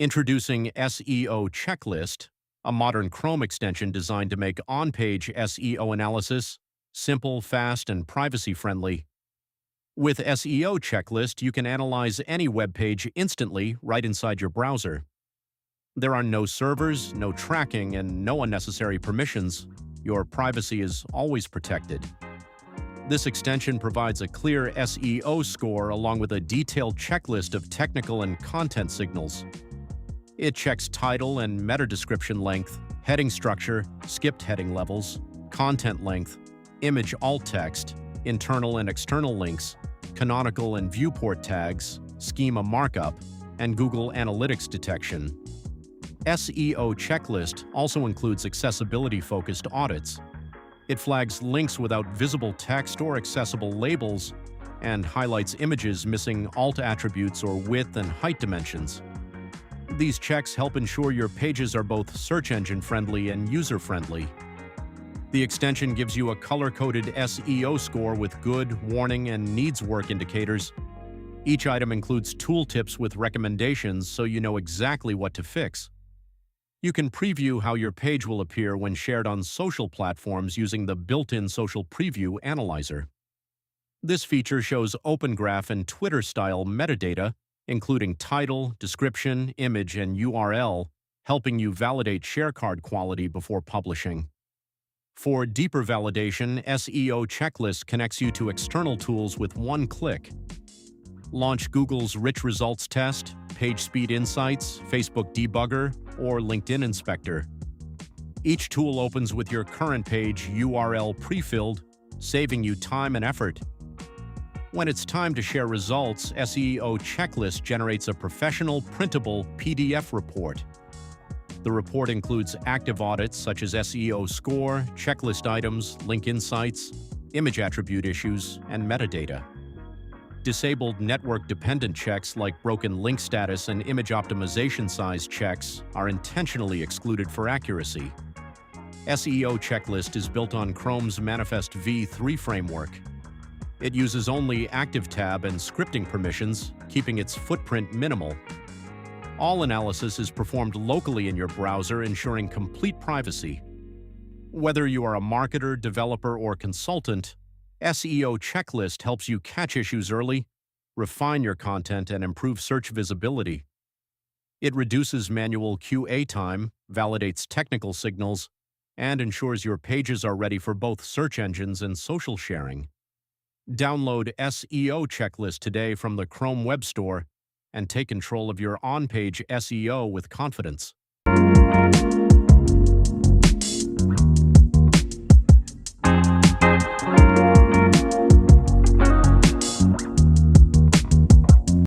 Introducing SEO Checklist, a modern Chrome extension designed to make on-page SEO analysis simple, fast, and privacy-friendly. With SEO Checklist, you can analyze any web page instantly right inside your browser. There are no servers, no tracking, and no unnecessary permissions. Your privacy is always protected. This extension provides a clear SEO score along with a detailed checklist of technical and content signals. It checks title and meta description length, heading structure, skipped heading levels, content length, image alt text, internal and external links, canonical and viewport tags, schema markup, and Google Analytics detection. SEO Checklist also includes accessibility-focused audits. It flags links without visible text or accessible labels and highlights images missing alt attributes or width and height dimensions. These checks help ensure your pages are both search engine friendly and user friendly. The extension gives you a color-coded SEO score with good, warning, and needs work indicators. Each item includes tooltips with recommendations so you know exactly what to fix. You can preview how your page will appear when shared on social platforms using the built-in social preview analyzer. This feature shows Open Graph and Twitter-style metadata, including title, description, image, and URL, helping you validate sharecard quality before publishing. For deeper validation, SEO Checklist connects you to external tools with one click. Launch Google's Rich Results Test, PageSpeed Insights, Facebook Debugger, or LinkedIn Inspector. Each tool opens with your current page URL pre-filled, saving you time and effort. When it's time to share results, SEO Checklist generates a professional, printable PDF report. The report includes active audits such as SEO score, checklist items, link insights, image attribute issues, and metadata. Disabled network-dependent checks like broken link status and image optimization size checks are intentionally excluded for accuracy. SEO Checklist is built on Chrome's Manifest v3 framework. It uses only activeTab and scripting permissions, keeping its footprint minimal. All analysis is performed locally in your browser, ensuring complete privacy. Whether you are a marketer, developer, or consultant, SEO Checklist helps you catch issues early, refine your content, and improve search visibility. It reduces manual QA time, validates technical signals, and ensures your pages are ready for both search engines and social sharing. Download SEO Checklist today from the Chrome Web Store and take control of your on-page SEO with confidence.